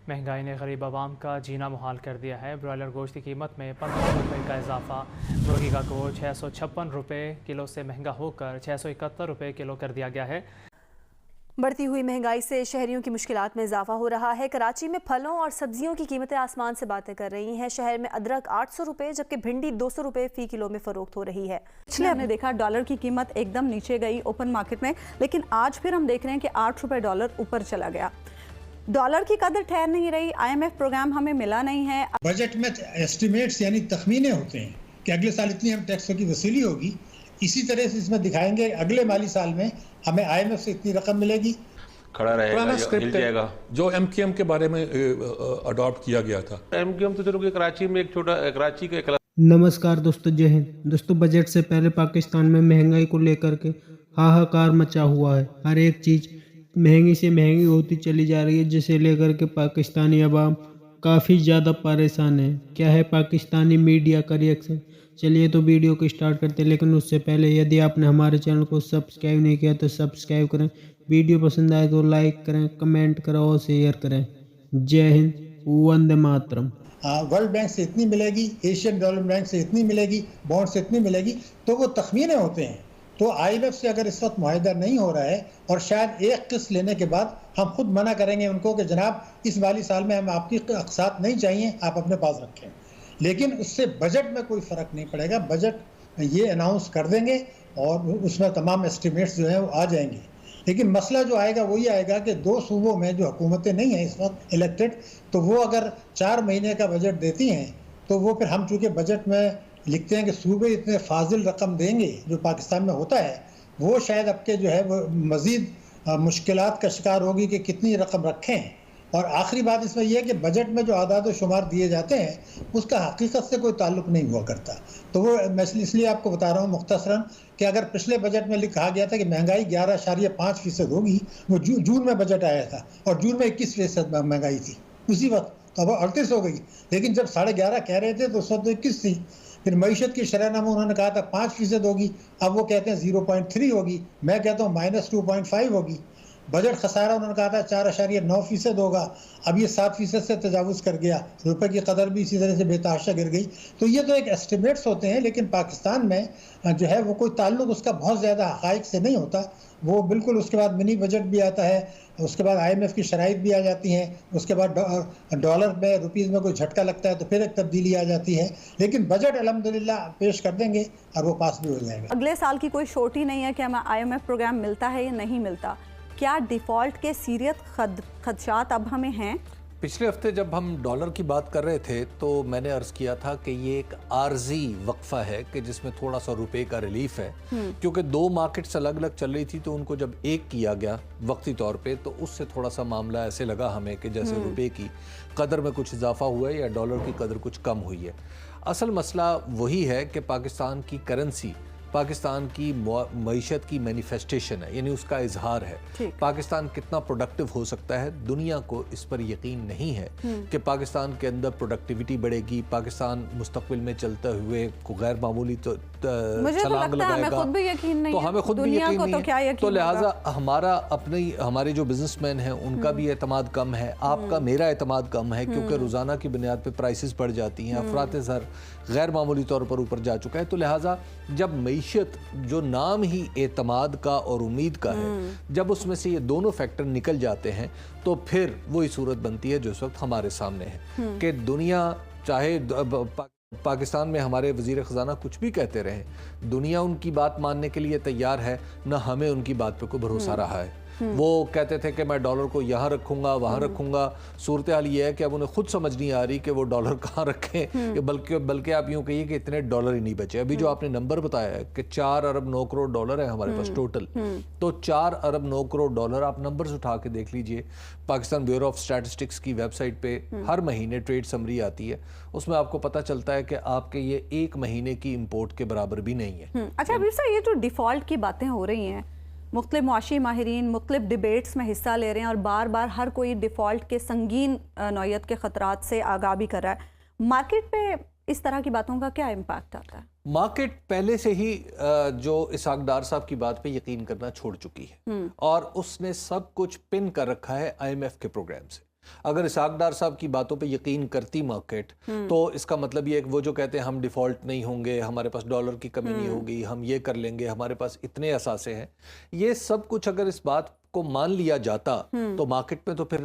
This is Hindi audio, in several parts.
महंगाई ने गरीब आवाम का जीना मुहाल कर दिया है। ब्रॉयलर गोश्त की कीमत में 15 रुपये का इजाफा। मुर्गी का गोश्त 656 रुपये किलो से महंगा होकर 671 रुपये किलो कर दिया गया है। बढ़ती हुई महंगाई से शहरियों की मुश्किलात में इजाफा हो रहा है। कराची में फलों और सब्जियों की कीमतें आसमान से बातें कर रही हैं। शहर में अदरक 800 रुपये जबकि भिंडी 200 रुपये फी किलो में फरोख्त हो रही है। पिछले हमने देखा डॉलर की कीमत एकदम नीचे गई ओपन मार्केट में, लेकिन आज फिर हम देख रहे हैं कि 8 रुपये डॉलर ऊपर चला गया। डॉलर की कदर ठहर नहीं रही। IMF प्रोग्राम हमें मिला नहीं है। बजट में एस्टिमेट्स यानी तखमीने होते हैं कि अगले साल इतनी हम टैक्सों की वसूली होगी, इसी तरह से इसमें दिखाएंगे अगले माली साल में हमें IMF से इतनी रकम मिलेगी। खड़ा रहेगा, हिल जाएगा। जो MQM के बारे में अडॉप्ट किया गया था। MQM तो चलो कि कराची में एक छोटा कराची का एक। नमस्कार दोस्तों, जय हिंद दोस्तों। बजट से पहले पाकिस्तान में महंगाई को लेकर के हाहाकार मचा हुआ है। हर एक चीज़ महंगी से महंगी होती चली जा रही है, जिसे लेकर के पाकिस्तानी अवाम काफ़ी ज़्यादा परेशान है। क्या है पाकिस्तानी मीडिया का रिएक्शन? चलिए तो वीडियो को स्टार्ट करते हैं, लेकिन उससे पहले यदि आपने हमारे चैनल को सब्सक्राइब नहीं किया तो सब्सक्राइब करें। वीडियो पसंद आए तो लाइक करें, कमेंट करें और शेयर करें। जय हिंद, वंदे मातरम। वर्ल्ड बैंक से इतनी मिलेगी, एशियन डेवलपमेंट बैंक से इतनी मिलेगी, बॉन्ड से इतनी मिलेगी, तो वो तखमीने होते हैं। तो IMF से अगर इस वक्त मुआहिदा नहीं हो रहा है और शायद एक किस्त लेने के बाद हम खुद मना करेंगे उनको कि जनाब इस वाली साल में हम आपकी अक़सात नहीं चाहिए, आप अपने पास रखें, लेकिन उससे बजट में कोई फ़र्क नहीं पड़ेगा। बजट ये अनाउंस कर देंगे और उसमें तमाम एस्टिमेट्स जो हैं वो आ जाएंगे। लेकिन मसला जो आएगा वही आएगा कि दो सूबों में जो हुकूमतें नहीं हैं इस वक्त इलेक्टेड, तो वो अगर 4 महीने का बजट देती हैं तो वो फिर हम चूँकि बजट में लिखते हैं कि सूबे इतने फाजिल रकम देंगे, जो पाकिस्तान में होता है, वो शायद अब के जो है वो मज़ीद मुश्किलात का शिकार होगी कि कितनी रकम रखें। और आखिरी बात इसमें यह है कि बजट में जो आदाद व शुमार दिए जाते हैं उसका हकीकत से कोई ताल्लुक़ नहीं हुआ करता। तो वो मैं इसलिए आपको बता रहा हूँ मुख्तसरन कि अगर पिछले बजट में कहा गया था कि महंगाई 11.5% होगी, वो जून में बजट आया था और जून में 21% महंगाई थी उसी वक्त, तो अब 38 हो गई। लेकिन जब 11.5 कह रहे थे तो उस वक्त 21 थी। फिर मईशत की शरहनामा उन्होंने कहा था 5% होगी, अब वो कहते हैं 0.3 होगी, मैं कहता हूँ -2.5 होगी। बजट खसारा उन्होंने कहा था 4.9% होगा, अब ये 7% से तजावुज़ कर गया। रुपए की कदर भी इसी तरह से बेतहाशा गिर गई। तो ये तो एक एस्टिमेट्स होते हैं, लेकिन पाकिस्तान में जो है वो कोई ताल्लुक़ उसका बहुत ज़्यादा हक़ाइक़ से नहीं होता। वो बिल्कुल उसके बाद मिनी बजट भी आता है, उसके बाद IMF की शराइत भी आ जाती हैं, उसके बाद डॉलर में रुपीज़ में कोई झटका लगता है तो फिर एक तब्दीली आ जाती है। लेकिन बजट अल्हम्दुलिल्लाह पेश कर देंगे और वो पास भी हो जाएगा। अगले साल की कोई शोर्टी नहीं है कि हमें IMF प्रोग्राम मिलता है या नहीं मिलता। क्या डिफ़ॉल्ट के सीरियत खदशात अब हमें हैं? पिछले हफ्ते जब हम डॉलर की बात कर रहे थे तो मैंने अर्ज़ किया था कि ये एक आर्जी वक्फा है कि जिसमें थोड़ा सा रुपए का रिलीफ है, क्योंकि 2 मार्केट्स अलग अलग चल रही थी, तो उनको जब एक किया गया वक्ती तौर पे तो उससे थोड़ा सा मामला ऐसे लगा हमें कि जैसे रुपए की कदर में कुछ इजाफा हुआ है या डॉलर की कदर कुछ कम हुई है। असल मसला वही है कि पाकिस्तान की करेंसी पाकिस्तान की मईशत की मैनिफेस्टेशन है, यानी उसका इजहार है। पाकिस्तान कितना प्रोडक्टिव हो सकता है, दुनिया को इस पर यकीन नहीं है कि पाकिस्तान के अंदर प्रोडक्टिविटी बढ़ेगी, पाकिस्तान मुस्तकबिल में चलते हुए गैर मामूली तो छलांग लगाएगा। तो हमें खुद भी यकीन नहीं है। तो लिहाजा हमारे जो बिजनेसमैन हैं उनका भी एतमाद कम है, आपका मेरा एतमाद कम है, क्योंकि रोज़ाना की बुनियाद पर प्राइसेस बढ़ जाती हैं, अफरात ज़र गैर मामूली तौर पर ऊपर जा चुका है। तो लिहाजा जब मईशत जो नाम ही एतमाद का और उम्मीद का है, जब उसमें से ये दोनों फैक्टर निकल जाते हैं तो फिर वही सूरत बनती है जो इस वक्त हमारे सामने है कि दुनिया चाहे पाकिस्तान में हमारे वज़ीर ख़ज़ाना कुछ भी कहते रहे, दुनिया उनकी बात मानने के लिए तैयार है, न हमें उनकी बात पर कोई भरोसा रहा है। वो कहते थे कि मैं डॉलर को यहाँ रखूंगा वहाँ रखूंगा। सूरत हाल ये है कि अब उन्हें खुद समझ नहीं आ रही कि वो डॉलर कहाँ रखें, बल्कि आप यूँ कहिए कि इतने डॉलर ही नहीं बचे। अभी जो आपने नंबर बताया है कि 4 अरब 9 करोड़ डॉलर है हमारे पास टोटल, तो 4 अरब 9 करोड़ डॉलर आप नंबर्स उठा के देख लीजिए। पाकिस्तान ब्यूरो ऑफ स्टैटिस्टिक्स की वेबसाइट पे हर महीने ट्रेड समरी आती है, उसमें आपको पता चलता है कि आपके ये 1 महीने की इम्पोर्ट के बराबर भी नहीं है। अच्छा अभी सर, ये जो डिफ़ॉल्ट की बातें हो रही हैं, मुख्तलिफ मुआशी माहिरीन मुख्तलिफ डिबेट्स में हिस्सा ले रहे हैं और बार बार हर कोई डिफ़ॉल्ट के संगीन नौयत के ख़तरात से आगाह भी कर रहा है, मार्केट पे इस तरह की बातों का क्या इम्पैक्ट आता है? मार्केट पहले से ही जो इसहाक डार साहब की बात पे यकीन करना छोड़ चुकी है और उसने सब कुछ पिन कर रखा है IMF के प्रोग्राम से। अगर इसहाक डार साहब की बातों पे यकीन करती मार्केट, तो इसका मतलब ये है कि वो जो कहते हैं हम डिफ़ॉल्ट नहीं होंगे, हमारे पास डॉलर की कमी नहीं होगी, हम ये कर लेंगे, हमारे पास इतने असासे हैं, ये सब कुछ अगर इस बात को मान लिया जाता तो मार्केट में तो फिर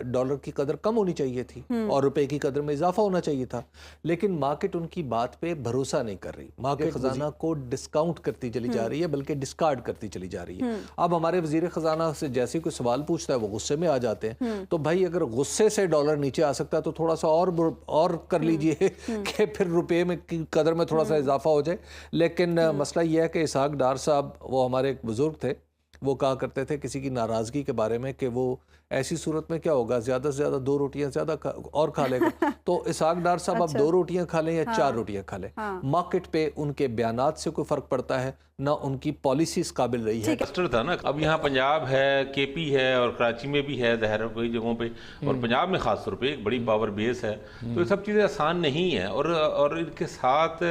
डॉलर की कदर कम होनी चाहिए थी और रुपए की कदर में इजाफा होना चाहिए था। लेकिन मार्केट उनकी बात पे भरोसा नहीं कर रही, मार्केट खजाना को डिस्काउंट करती चली जा रही है, बल्कि डिस्कार्ड करती चली जा रही है। अब हमारे वजीर खजाना से जैसे कोई सवाल पूछता है वो गुस्से में आ जाते हैं, तो भाई अगर गुस्से से डॉलर नीचे आ सकता है तो थोड़ा सा और कर लीजिए कि फिर रुपए में की कदर में थोड़ा सा इजाफा हो जाए। लेकिन मसला यह है कि इसहाक डार साहब, वो हमारे एक बुजुर्ग थे, वो कहा करते थे किसी की नाराज़गी के बारे में कि वो ऐसी सूरत में क्या होगा, ज़्यादा से ज़्यादा 2 रोटियां ज़्यादा और खा लेगा। तो इसहाक डार साहब अब 2 रोटियां खा लें या 4 रोटियां खा लें, मार्केट पे उनके बयानात से कोई फ़र्क पड़ता है ना, उनकी पॉलिसी इस काबिल रही है। क्लस्टर था ना, अब यहाँ पंजाब है, केपी है और कराची में भी है, ज़ाहिर कई जगहों पे, और पंजाब में ख़ास तौर पे एक बड़ी पावर बेस है, तो ये सब चीज़ें आसान नहीं है। और इनके साथ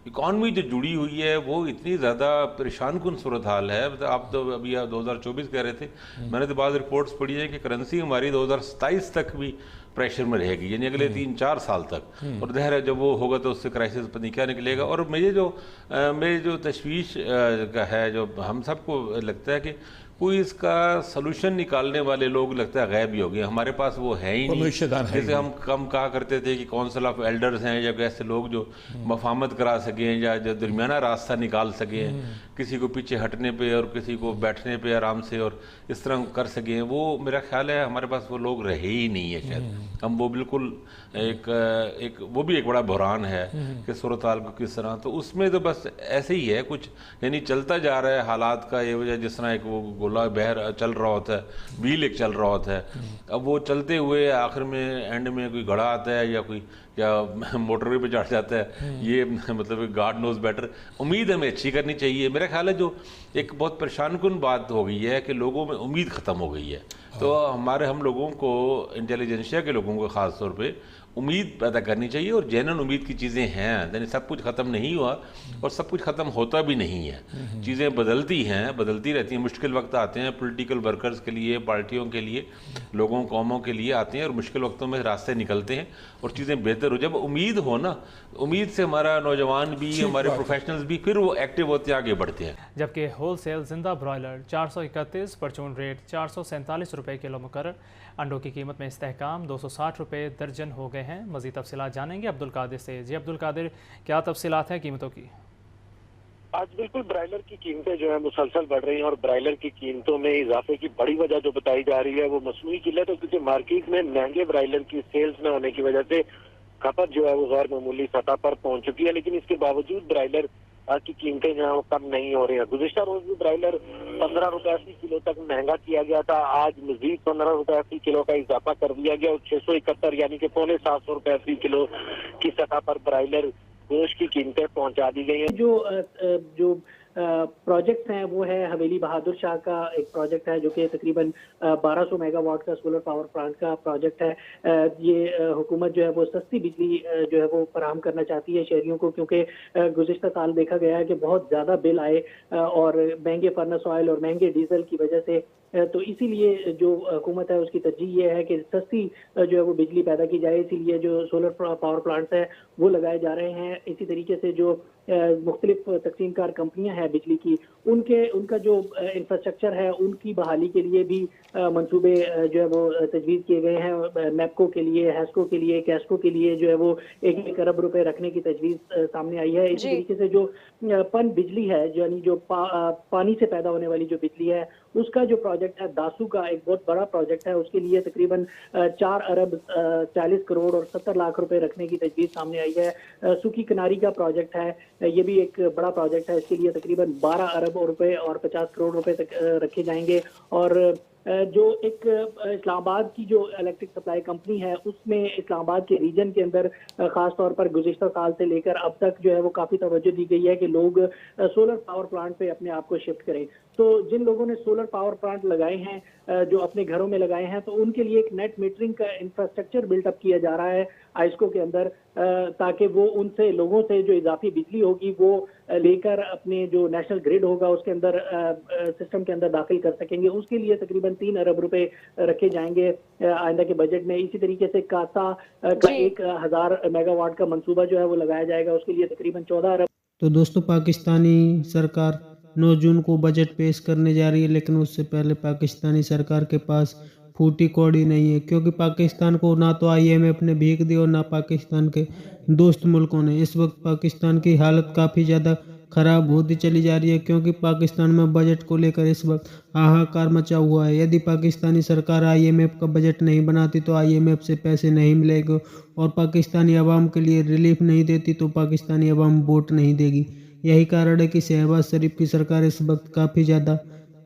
इकॉनमी जो जुड़ी हुई है वो इतनी ज़्यादा परेशान कुन सूरत हाल है। मतलब आप तो अभी 2024 कह रहे थे, मैंने तो बाद रिपोर्ट्स पढ़ी है कि करेंसी हमारी 2027 तक भी प्रेशर में रहेगी, यानी अगले 3-4 साल तक। और ज़ाहिर है जब वो होगा तो उससे क्राइसिस पता नहीं क्या निकलेगा। और मेरी जो तशवीश का है, जो हम सबको लगता है कि कोई इसका सलूशन निकालने वाले लोग लगता है गायब ही हो गए, हमारे पास वो है ही नहीं। जैसे हम कम कहा करते थे कि काउंसिल ऑफ एल्डर्स हैं या ऐसे लोग जो मफामत करा सकें या जो दरमियाना रास्ता निकाल सकें, किसी को पीछे हटने पे और किसी को बैठने पे आराम से और इस तरह कर सकें, वो मेरा ख्याल है हमारे पास वो लोग रहे ही नहीं है शायद। हम वो बिल्कुल वो भी एक बड़ा बहरान है कि सूरत हाल को किस तरह, तो उसमें तो बस ऐसे ही है कुछ, यानी चलता जा रहा है हालात का ये वजह, जिस तरह एक वो गोला बहर चल रहा होता है, व्हील एक चल रहा होता है, अब वो चलते हुए आखिर में एंड में कोई घड़ा आता है या मोटरवे पे चढ़ जाता है, ये मतलब गॉड नोज बेटर। उम्मीद हमें अच्छी करनी चाहिए। मेरा ख्याल है जो एक बहुत परेशान कुन बात हो गई है कि लोगों में उम्मीद ख़त्म हो गई है, तो हम लोगों को, इंटेलिजेंसिया के लोगों को ख़ास तौर पे उम्मीद पैदा करनी चाहिए। और जेन्युइन उम्मीद की चीज़ें हैं, यानी सब कुछ ख़त्म नहीं हुआ और सब कुछ ख़त्म होता भी नहीं है, चीज़ें बदलती हैं, बदलती रहती हैं। मुश्किल वक्त आते हैं पॉलिटिकल वर्कर्स के लिए, पार्टियों के लिए, लोगों कौमों के लिए आते हैं, और मुश्किल वक्तों में रास्ते निकलते हैं और चीज़ें बेहतर हो। जब उम्मीद हो ना, उम्मीद से हमारा नौजवान भी, हमारे प्रोफेशनल्स भी फिर वो एक्टिव होते आगे बढ़ते हैं। जबकि होल सेल जिंदा ब्रॉयलर 431, परचून रेट 447 रुपये किलो मुकर्रर। अंडों की कीमत में इस्तेहकाम, 260 रुपये दर्जन हो गए हैं। मज़ीद तफसीलात जानेंगे अब्दुल कादिर से। जी अब्दुल कादिर, क्या तफसीलात हैं कीमतों की? आज बिल्कुल ब्रायलर की कीमतें जो है मुसलसल बढ़ रही हैं, और ब्रायलर की कीमतों में इजाफे की बड़ी वजह जो बताई जा रही है वो मसनूई किल्लत है, क्योंकि मार्केट में महंगे ब्रायलर की सेल्स न होने की वजह से खपत जो है वो गैर मामूली सतह पर पहुंच चुकी है। लेकिन इसके बावजूद ब्रायलर की कीमतें जो है वो कम नहीं हो रही हैं। गुज़िश्ता रोज भी ब्रायलर 15 रुपए फी किलो तक महंगा किया गया था, आज मजीद 15 रुपए फी किलो का इजाफा कर दिया गया और 671 यानी कि 750 रुपए फी किलो की सतह पर ब्रायलर गोश्त की कीमतें पहुंचा दी गई हैं। जो प्रोजेक्ट हैं वो है हवेली बहादुर शाह का एक प्रोजेक्ट है जो कि तकरीबन 1200 मेगावाट का सोलर पावर प्लांट का प्रोजेक्ट है। ये हुकूमत जो है वो सस्ती बिजली जो है वो फराहम करना चाहती है शहरियों को, क्योंकि गुज़िश्ता साल देखा गया है कि बहुत ज़्यादा बिल आए और महंगे फर्नेस ऑयल और महंगे डीजल की वजह से, तो इसीलिए जो हुकूमत है उसकी तरजीह ये है कि सस्ती जो है वो बिजली पैदा की जाए, इसीलिए जो सोलर पावर प्लांट्स है वो लगाए जा रहे हैं। इसी तरीके से जो मुख्तलिफ तकसीमकार कंपनियां हैं बिजली की, उनका जो इंफ्रास्ट्रक्चर है उनकी बहाली के लिए भी मंसूबे जो है वो तजवीज़ किए गए हैं। मैपको के लिए, हैस्को के लिए, कैस्को के लिए जो है वो 1 अरब रुपए रखने की तजवीज़ सामने आई है। इसी तरीके से जो पन बिजली है, यानी जो पानी से पैदा होने वाली जो बिजली है, उसका जो प्रोजेक्ट है दासू का एक बहुत बड़ा प्रोजेक्ट है, उसके लिए तकरीबन 4 अरब 40 करोड़ और 70 लाख रुपए रखने की तजवीज़ सामने आई है। सूखी किनारी का प्रोजेक्ट है, ये भी एक बड़ा प्रोजेक्ट है, इसके लिए तकरीबन 12 अरब रुपए और 50 करोड़ रुपए तक रखे जाएंगे। और जो एक इस्लामाबाद की जो इलेक्ट्रिक सप्लाई कंपनी है, उसमें इस्लामाबाद के रीजन के अंदर खास तौर पर गुज़िश्ता साल से लेकर अब तक जो है वो काफ़ी तवज्जो दी गई है कि लोग सोलर पावर प्लांट पे अपने आप को शिफ्ट करें। तो जिन लोगों ने सोलर पावर प्लांट लगाए हैं जो अपने घरों में लगाए हैं, तो उनके लिए एक नेट मीटरिंग का इंफ्रास्ट्रक्चर बिल्टअप किया जा रहा है आइस्को के अंदर, ताकि वो उनसे लोगों से जो इजाफी बिजली होगी वो लेकर अपने जो नेशनल ग्रिड होगा उसके अंदर सिस्टम के अंदर दाखिल कर सकेंगे। उसके लिए तकरीबन 3 अरब रुपए रखे जाएंगे आइंदा के बजट में। इसी तरीके से कासा का 1000 मेगावाट का मंसूबा जो है वो लगाया जाएगा, उसके लिए तकरीबन 14 अरब। तो दोस्तों, पाकिस्तानी सरकार 9 जून को बजट पेश करने जा रही है, लेकिन उससे पहले पाकिस्तानी सरकार के पास फूटी कौड़ी नहीं है, क्योंकि पाकिस्तान को ना तो IMF ने भीख दी और ना पाकिस्तान के दोस्त मुल्कों ने। इस वक्त पाकिस्तान की हालत काफ़ी ज़्यादा ख़राब होती चली जा रही है, क्योंकि पाकिस्तान में बजट को लेकर इस वक्त हाहाकार मचा हुआ है। यदि पाकिस्तानी सरकार IMF का बजट नहीं बनाती तो IMF से पैसे नहीं मिलेंगे, और पाकिस्तानी अवाम के लिए रिलीफ नहीं देती तो पाकिस्तानी अवाम वोट नहीं देगी। यही कारण है कि शहबाज शरीफ की सरकार इस वक्त काफ़ी ज़्यादा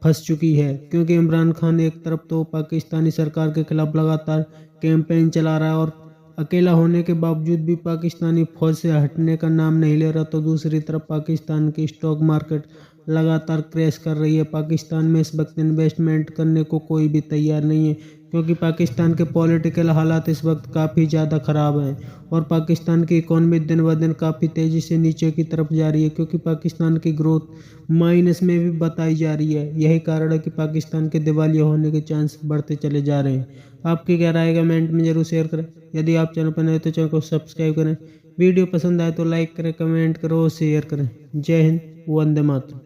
फंस चुकी है, क्योंकि इमरान खान एक तरफ तो पाकिस्तानी सरकार के खिलाफ लगातार कैंपेन चला रहा है और अकेला होने के बावजूद भी पाकिस्तानी फौज से हटने का नाम नहीं ले रहा, तो दूसरी तरफ पाकिस्तान की स्टॉक मार्केट लगातार क्रैश कर रही है। पाकिस्तान में इस वक्त इन्वेस्टमेंट करने को कोई भी तैयार नहीं है, क्योंकि पाकिस्तान के पॉलिटिकल हालात इस वक्त काफ़ी ज़्यादा ख़राब हैं और पाकिस्तान की इकॉनमी दिन ब दिन काफ़ी तेज़ी से नीचे की तरफ जा रही है, क्योंकि पाकिस्तान की ग्रोथ माइनस में भी बताई जा रही है। यही कारण है कि पाकिस्तान के दिवालिया होने के चांस बढ़ते चले जा रहे हैं। आपकी क्या राय है कमेंट में ज़रूर शेयर करें। यदि आप चैनल पर नए तो चैनल को सब्सक्राइब करें। वीडियो पसंद आए तो लाइक करें, कमेंट करो, शेयर करें। जय हिंद, वंदे मातरम।